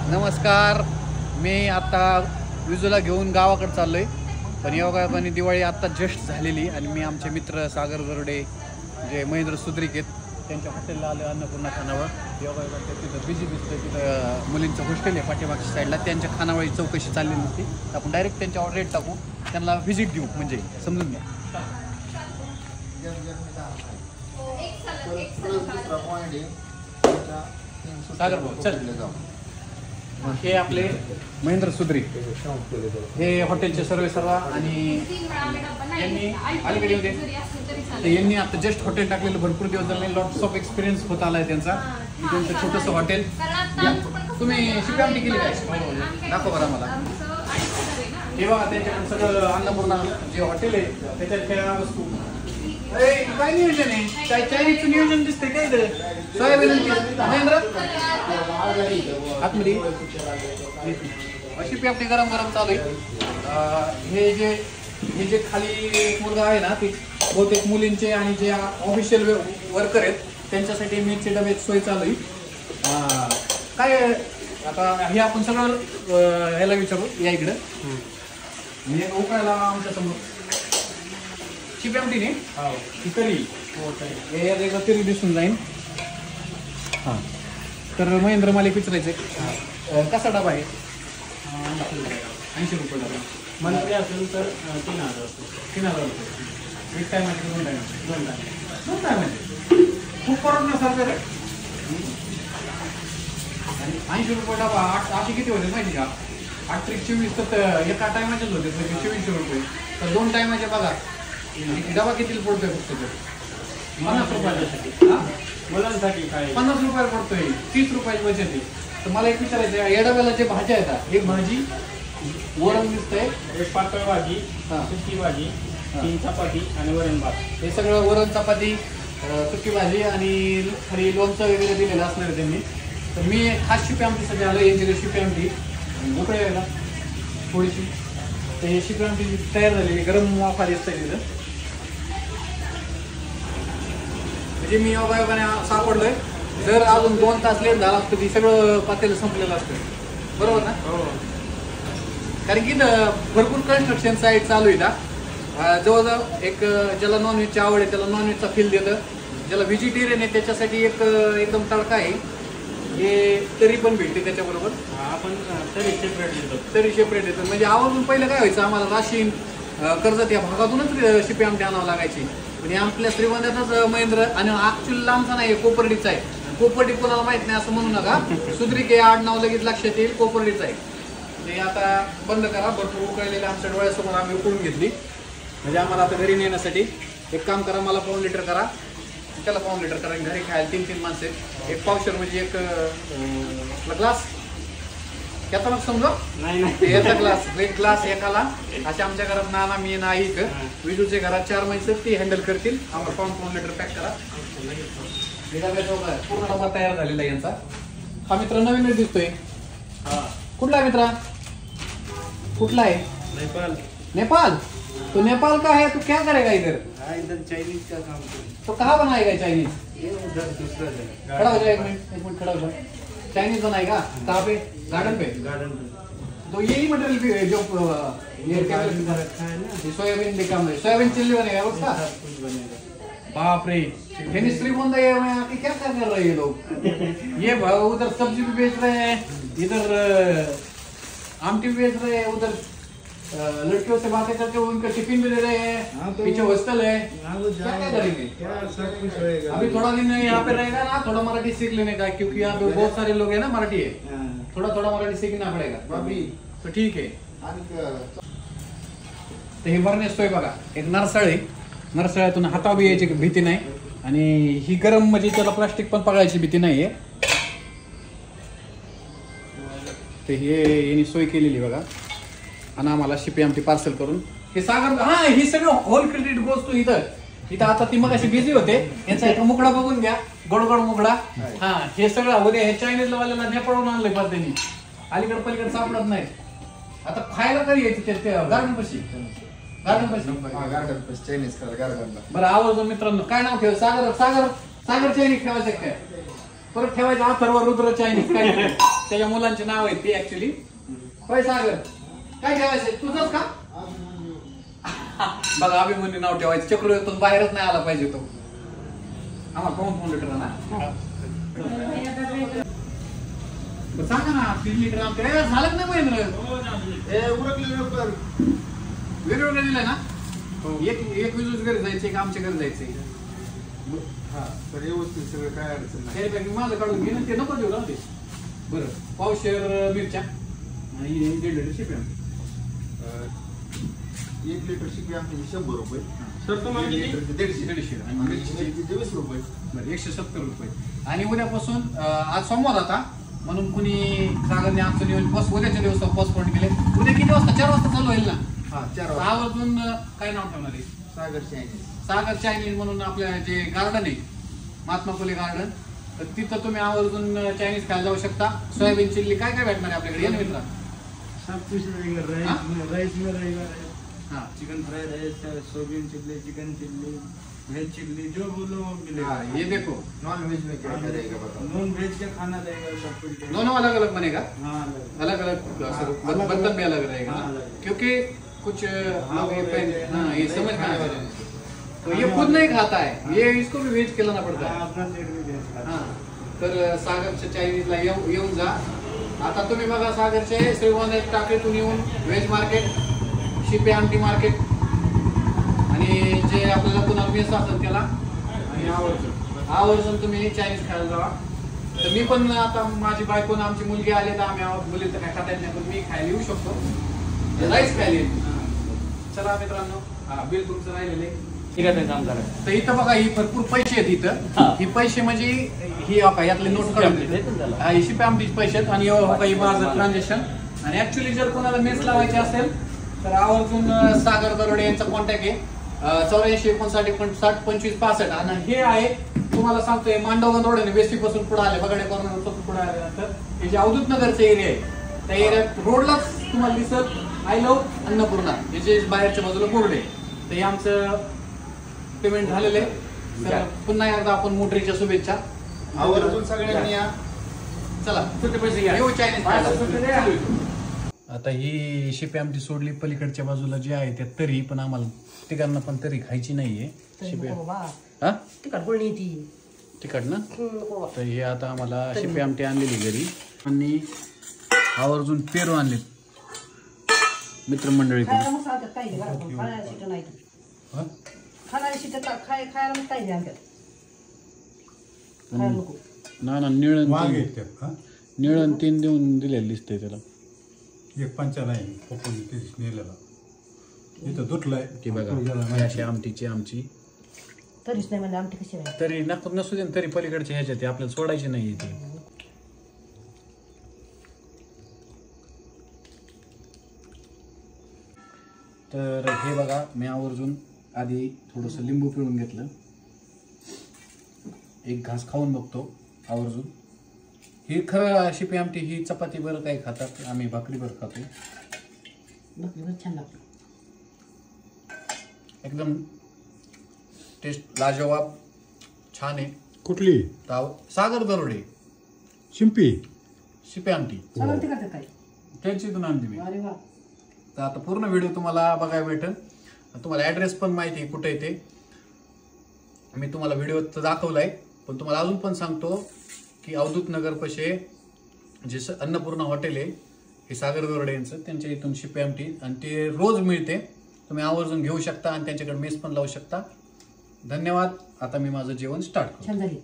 नमस्कार. मी आता विजूला घेऊन गावाकडे चाललो आहे. पण योगायोगाने दिवाळी आत्ता जस्ट झालेली आणि मी आमचे मित्र सागर गरुडे जे महेंद्र सुद्रिक आहेत त्यांच्या हॉटेलला आलो अन्नपूर्णा खानावळ. योगायोगाच्या तिथं बिझी दिसतं. तिथं मुलींचं हॉस्टेल आहे पाठीमागच्या साईडला. त्यांच्या खानावळी चौकशी चालली नसती. आपण डायरेक्ट त्यांच्यावर रेट टाकू, त्यांना व्हिजिट देऊ, म्हणजे समजून घ्या. सागर भाऊ चल. हे आपले महेंद्र सुद्रिक, हे हॉटेलचे सर्वेसर्वा आणि यांनी अलीकडे होते. यांनी आता जस्ट हॉटेल टाकलेलं भरपूर दिवस झाले. लॉट्स ऑफ एक्सपिरियन्स होत आला आहे त्यांचा. त्यांचं छोटंसं हॉटेल. तुम्ही शिकामणी केली काय? दाखव बरं मला. हे बघा त्यांच्याकडे सगळं अन्नपूर्णा जे हॉटेल आहे त्याच्यात खेळा वस्तू. काय नियोजन आहे? काय चायनीजचं नियोजन दिसतंय काय? सोयाबीन महेंद्र आतमध्ये अशी पी आपली गरम गरम चालू आहे. हे जे खाली मुलगा आहे ना, ते बहुतेक मुलींचे आणि जे ऑफिशियल वर्कर आहेत त्यांच्यासाठी मीठचे डबे सोय चालू आहे. काय आता हे आपण सगळं ह्याला विचारू. या इकडं म्हणजे उकायला आमच्या समोर चिप आमटीने ही तरी हे तरी दिसून जाईल. हां, तर महेंद्र मला विचारायचं कसा डबा आहे? 80 रुपये डबा. मंथली असेल तर 3000. 3000 रुपये. एक टायमाचे दोन टायमाचे खूप फरक नसाल तर. आणि 80 रुपये डबा 8 किती होते माहिती का? 8 त्रिक 24 तर एका टायमाचेच होते. 2400 रुपये. तर 2 टायमाचे बघा डबा किती पडतोय? फक्त 50 रुपयासाठी. मुलांसाठी काय 50 रुपयाला पडतोय. 30 रुपयाची बचत आहे. तर मला एक विचारायचं आहे, या डब्याला जे भाज्या येतात, एक भाजी वरण दिसतंय, एक पातळ भाजी, सुकी भाजी, 3 चपाती आणि वरण भात. हे सगळं वरण चपाती, सुकी भाजी आणि खाली लोणचं वगैरे दिलेलं असणार आहे त्यांनी. तर मी खास शिपी आमटी सध्या आलो. यांच्याकडे शिपी आमटी उकळे यायला थोडीशी. तर हे शिपी आमटी तयार झालेली गरम वाफा दिसतंय तिथं. म्हणजे मी योगायोगाने सापडलोय. जर अजून 2 तास लेट झाला असतं ती सगळं पातेलं संपलेलं असतं. बरोबर ना? हो. कारण की भरपूर कन्स्ट्रक्शन साईट चालू आहे. जवळजवळ एक ज्याला नॉनव्हेजची आवड आहे त्याला नॉनव्हेजचा फील देतं. ज्याला व्हेजिटेरियन आहे त्याच्यासाठी एक एकदम तडका आहे. हे तरी पण भेटते त्याच्याबरोबर. आपण तरी सेपरेट देतो. तरी सेपरेट येतं. म्हणजे आवर्जून पहिलं काय व्हायचं, आम्हाला राशीन कर्जत या भागातूनच शिपी आमटी आणावं लागायची. म्हणजे आपल्या श्रीगोंद्यातच महेंद्र आणि ऍक्च्युअली लांबचा नाही, कोपर्डीचा आहे. कोपर्डी कोणाला माहित नाही असं म्हणू नका. सुद्रिक हे आडनाव लगेच लक्षात येईल. कोपर्डीचा आहे. ते आता बंद करा. भरपूर उकळलेलं आमच्या डोळ्यासमोर आम्ही उकळून घेतली. म्हणजे आम्हाला आता घरी नेण्यासाठी एक काम करा, मला 1 लिटर करा, त्याला 1 लिटर करा. घरी खायला 3 माणसं आहेत. एक पावशर म्हणजे एक ग्लास याचा मग समजा नाही याचा ग्लास, एक ग्लास एकाला. अशा आमच्या घरात नाना मी नाही विजूच्या घरात 4 माणसं ती हँडल करतील. आम्हाला 1 लिटर पॅक करा. पूर्ण डबा तयार झालेला आहे यांचा. हा मित्र नवीनच दिसतोय. कुठला आहे मित्रा? कुठला आहे? नेपाल. तो नेपाल का है? तू क्या करेगा इधर? इधर चाइनीज का काम तो कहाँ बनाएगा चाइनीज? उधर दूसरा जगह. खड़ा हो जाए, एक मिनट खड़ा हो जाए. चाइनीज बनाएगा कहाँ पे? गार्डन पे. तो यही मटेरियल जो ये क्या रखा है ना, सोयाबीन देखा मैं, सोयाबीन चिल्ली बनेगा उसका. बाप रे, श्रीगोंदा ये में आके क्या कर रहे हैं ये लोग? ये उधर सब्जी भी बेच रहे हैं, इधर आमटी भी बेच रहे हैं, उधर लड़कियों से बातें करके उनका टिफिन भी ले रहे हैं. पीछे हॉस्टल है. क्या करेंगे? अभी थोड़ा दिन यहाँ पे रहेगा ना, थोड़ा मराठी सीख लेने का, क्योंकि यहाँ पे बहुत सारे लोग हैं ना मराठी है. थोड़ा मराठी सीखना पड़ेगा. तो ठीक है. तर हे बरनेसतोय बघा, एक नरसाळ आहे. नरसाळ्यातून हातावर यायची भीती नाही आणि ही गरम म्हणजे त्याला प्लास्टिक पण पकडायची भीती नाहीये. तर हे यांनी सोय केलेली बघा. आणि आम्हाला शिपी आमटी पार्सल करून हे सागर. हा, ही सगळं होल क्रेडिट गोष्ट इथं आता ती मग अशी बिझी होते. यांचा एका मुकडा बघून घ्या, गोडगोड मुकडा. हा, हे सगळं उद्या हे चायनीज वाल्याला नेपाळून आणलंय पण त्यांनी. अलीकडे पलीकडे सापडत नाही. आता खायला कधी यायचं गार्डन पशी. Chinese garden. बरं, आवर्जून मित्रांनो काय नाव ठेव? सागर चायनीज ठेवायचं काय? परत ठेवायचं अथर्व रुद्र चायनीज काय त्याच्या मुलांचे नाव आहेत ते ऍक्च्युली. होय सागर, काय ठेवायचंय तुझंच का? बघा अभिमन्यू नाव ठेवायचं. चक्रोतून बाहेरच नाही आला पाहिजे तो. आम्हाला पाऊण लिटर ना सांगा ना. 3 लिटर आमच्या झालं नाही महेंद्र. वेगवेगळं दिलंय ना. एक विजूच घरी जायचंय का आमच्या घरी जायचंय? व्यवस्थित सगळं काय अडचण नाही. माझं काढून घे ते नको देऊ राहते. बरं, पावशेर मिरच्या आणि 1.5 लिटर शिप्या. 1 लिटर शिपी आमची 100 रुपये. सर तुम्हाला 150 आणि मिरची 20 रुपये. बरं 170 रुपये. आणि उद्यापासून आज सोमवार आता म्हणून कुणी सागरने आमचं नियोजन उद्याच्या दिवसात पोस्टपोन केले. उद्या किती वाजता? 4 वाजता चालू होईल ना. 4 वाजता. 6 वाजून काय नाव ठेवणार आहे? सागर चायनीज. सागर चायनीज म्हणून आपलं जे गार्डन आहे महात्मा फुले गार्डन, तर तिथं तुम्ही आवर्जून चायनीज खायला जाऊ शकता. सोयाबीन चिल्ली काय काय भेटणार आहे आपल्याकडे? ये ना मित्रा. हाँ chicken fried rice, soybean chilli, chicken chilli, veg chilli, जो बोलो वो मिलेगा. ये देखो नॉन वेज में क्या क्या रहेगा बताओ. नॉन वेज का खाना रहेगा सब कुछ. दोनों अलग अलग बनेगा. हाँ अलग अलग बर्तन भी अलग रहेगा ना? क्योंकि कुछ लोग ये समझ में आता है तो ये खुद नहीं खाता है, ये इसको भी वेज खिलाना पड़ता है. अपना सेट भी वेज खाता. हाँ, तर सागरच्या चायनीजला येऊन जा. आता तुम्ही बघा सागरचे श्रीगोंदा टाकळीतून येऊन वेज मार्केट, शिपे आमटी मार्केट आणि जे आपल्याला पुन्हा मेस असेल त्याला आणि आवर्जून तुम्ही चायनीज खायला जावा. तर मी पण आता माझी बायको आमची मुलगी आली तर आम्ही मुली तर काय खाता येत नाही पण मी खायला येऊ शकतो. राईस खायला येईल. चला मित्रांनो, बिल तुमचं राहिलेले ठीक आहे काम करा. तर इथं बघा ही भरपूर पैसे आहेत इथं. ही पैसे म्हणजे ही यातले नोट काढून ही शिपे आमटीचे पैसे आहेत आणि ही माझं ट्रान्झॅक्शन. आणि ऍक्च्युली जर कोणाला मेस लावायची असेल तर आवर्जून सागर दरोडे यांचा कॉन्टॅक्ट आहे 84 59 60 25 65. आणि हे आहे तुम्हाला सांगतोय मांडव गंधोडे बेस्टी पासून पुढे आले बगाडे कॉर्नर पासून पुढे आल्यानंतर हे जे अवधूत नगरचं एरिया आहे त्या एरियात रोडलाच तुम्हाला दिसत आय लव्ह अन्नपूर्णा हे जे बाहेरच्या बाजूला बोर्ड आहे. तर हे आमचं पेमेंट झालेलं आहे. तर पुन्हा एकदा आपण मोटरीच्या शुभेच्छा. आवर्जून सगळ्यांनी या. चला सुट्टे पैसे घ्या. येऊ चायनीज सुट्टे द्या. आता ही शिपे आमटी सोडली पलीकडच्या बाजूला जी आहे त्या तरी पण आम्हाला तिघांना पण तरी खायची नाहीये शिपे. हा तिखट ना. तर हे आता आम्हाला शिपे आमटी आणलेली घरी आणि आवर्जून पेरू आणले मित्रमंडळीकडून. ना निळण 3 देऊन दिलेलं दिसतंय त्याला. 1.5 नाही पप्पून नेलेला इथं दुटलाय ती बघा अशी आमटीची आमची तरीच नाही म्हणजे आमटी कशी नाही तरी नसू दे तरी पलीकडच्या ह्याच्यात आपल्याला सोडायची नाही ती. तर हे बघा मी आवर्जून आधी थोडंसं लिंबू पिळून घेतलं. एक घास खाऊन बघतो आवर्जून. ही खरं शिपी आमटी ही चपाती बरं काय खातात, आम्ही भाकरी बरं खातो. भाकरीवर छान लागतं. एकदम टेस्ट लाजवाब छान आहे. कुठली? सागर दरोडे शिपे आमटी सगळं ते करतात काय त्यांची इथून आणते मी. अरे वा. तर आता पूर्ण व्हिडिओ तुम्हाला बघायला भेटेल. तुम्हाला ॲड्रेस पण माहिती आहे कुठे आहे ते मी तुम्हाला व्हिडिओत दाखवलाय. पण तुम्हाला अजून पण सांगतो की अवधूत नगर पशे जे अन्नपूर्णा हॉटेल आहे हे सागर दरोडे यांचं त्यांच्या इथून शिपे आमटी आणि ते रोज मिळते. तुम्ही आवर्जून घेऊ शकता आणि त्यांच्याकडे मेस पण लावू शकता. धन्यवाद. आता मी माझं जेवण स्टार्ट करतो. छान झाली.